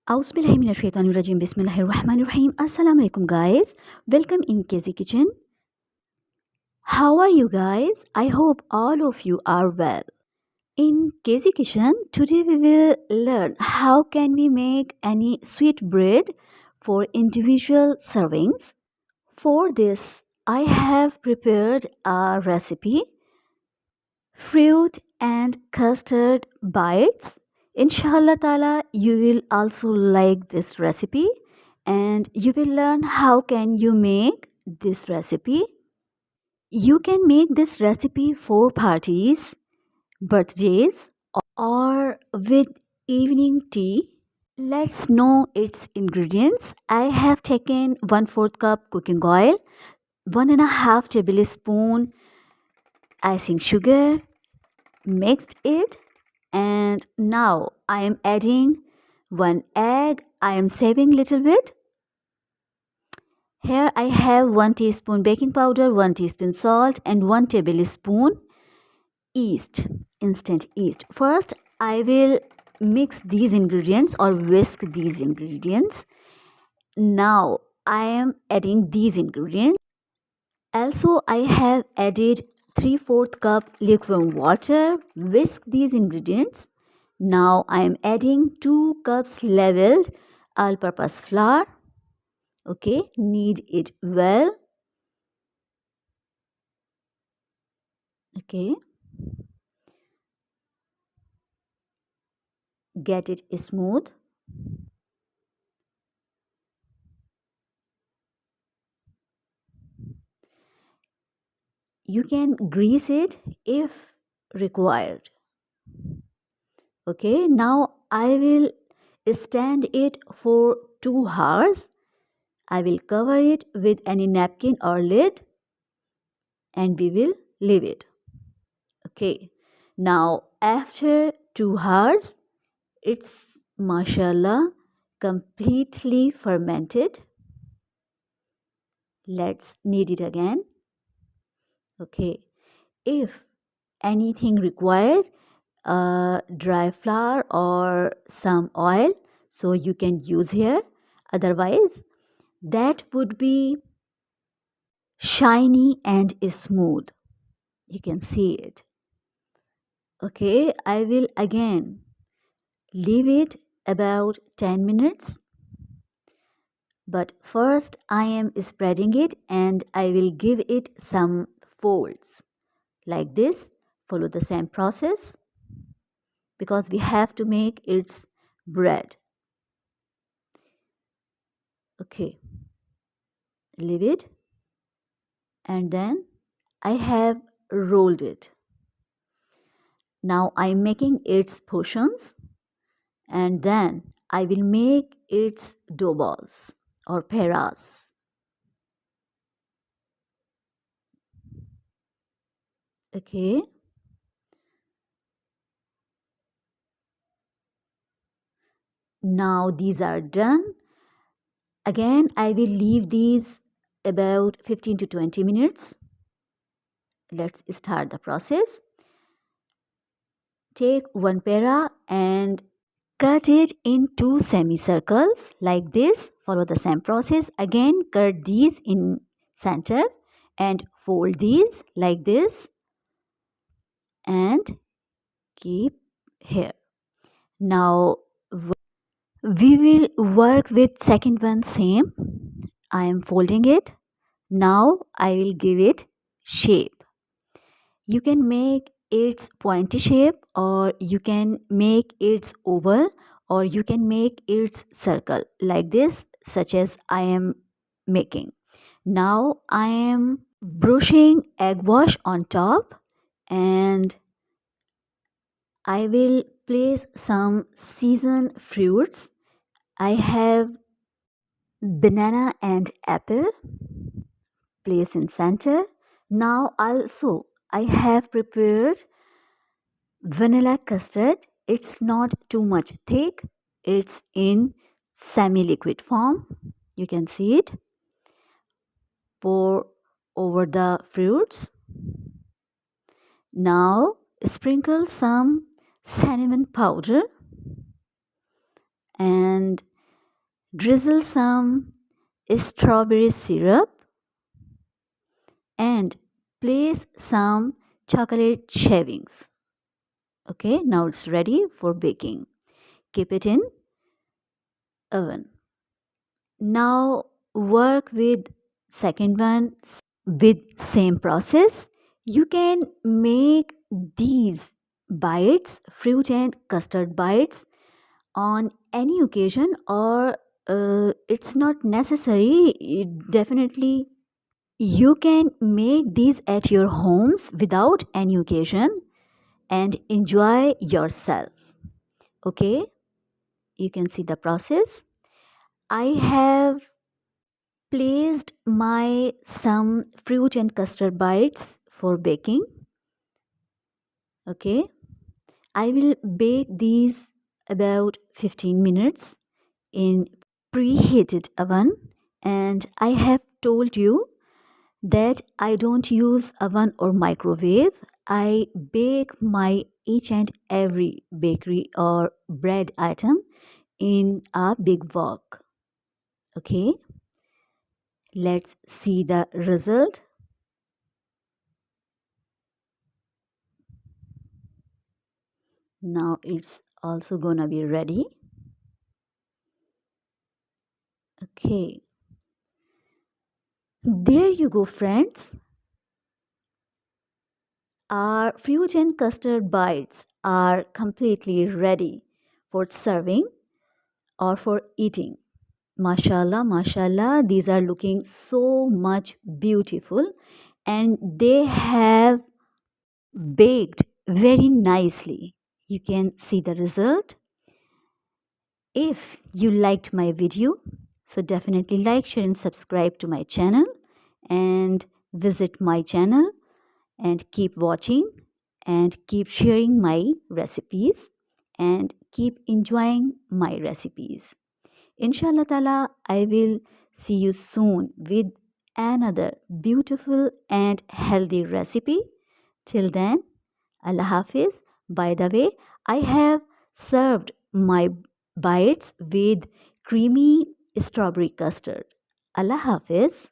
Auzubillahiminash-shaytanir-rajim. Bismillahir-rahmanir-rahim. Assalamualaikum guys. Welcome in K.Z Kitchen. How are you guys? I hope all of you are well. In K.Z Kitchen, today we will learn how can we make any sweet bread for individual servings. For this, I have prepared a recipe, fruit and custard bites. Inshallah ta'ala, you will also like this recipe and you will learn how can you make this recipe. You can make this recipe for parties, birthdays, or with evening tea. Let's know its ingredients. I have taken 1/4 cup cooking oil, 1.5 tablespoon icing sugar, mixed it, and now I am adding 1 egg. I am saving little bit. Here I have 1 teaspoon baking powder, 1 teaspoon salt, and 1 tablespoon yeast, instant yeast. First I will mix these ingredients or whisk these ingredients. Now I am adding these ingredients. Also I have added 3/4 cup lukewarm water. Whisk these ingredients. Now I am adding 2 cups leveled all-purpose flour. Okay, knead it well. Okay, get it smooth. You can grease it if required. Okay, now I will stand it for 2 hours. I will cover it with any napkin or lid and we will leave it. Okay, now after 2 hours, it's mashallah completely fermented. Let's knead it again. Okay, if anything required, dry flour or some oil, so you can use here. Otherwise, that would be shiny and smooth. You can see it. Okay, I will again leave it about 10 minutes. But first I am spreading it and I will give it some folds like this. Follow the same process because we have to make its bread. Okay, leave it and then I have rolled it. Now I am making its portions and then I will make its dough balls or peras. Okay, now these are done. Again I will leave these about 15 to 20 minutes. Let's start the process. Take one pera and cut it in 2 semicircles like this. Follow the same process. Again cut these in center and fold these like this and keep here. Now we will work with second one same. I am folding it. Now I will give it shape. You can make its pointy shape or you can make its oval or you can make its circle like this, such as I am making. Now I am brushing egg wash on top and I will place some seasoned fruits. I have banana and apple. Place in center. Now also I have prepared vanilla custard. It's not too much thick. It's in semi-liquid form. You can see it. Pour over the fruits. Now sprinkle some cinnamon powder and Drizzle some strawberry syrup and place some chocolate shavings. Okay, now it's ready for baking. Keep it in oven. Now work with second one with same process. You can make these bites, fruit and custard bites, on any occasion, or it's not necessary. Definitely you can make these at your homes without any occasion and enjoy yourself. Okay, you can see the process. I have placed my some fruit and custard bites for baking. Okay, I will bake these about 15 minutes in preheated oven, and I have told you that I don't use oven or microwave. I bake my each and every bakery or bread item in a big wok. Okay, let's see the result. Now it's also gonna be ready. Okay, there you go, friends. Our fruit and custard bites are completely ready for serving or for eating. Mashallah, mashallah, these are looking so much beautiful and they have baked very nicely. You can see the result. If you liked my video, so definitely like, share, and subscribe to my channel and visit my channel and keep watching and keep sharing my recipes and keep enjoying my recipes. Inshallah Ta'ala, I will see you soon with another beautiful and healthy recipe. Till then, Allah Hafiz. By the way, I have served my bites with creamy strawberry custard. Allah Hafiz.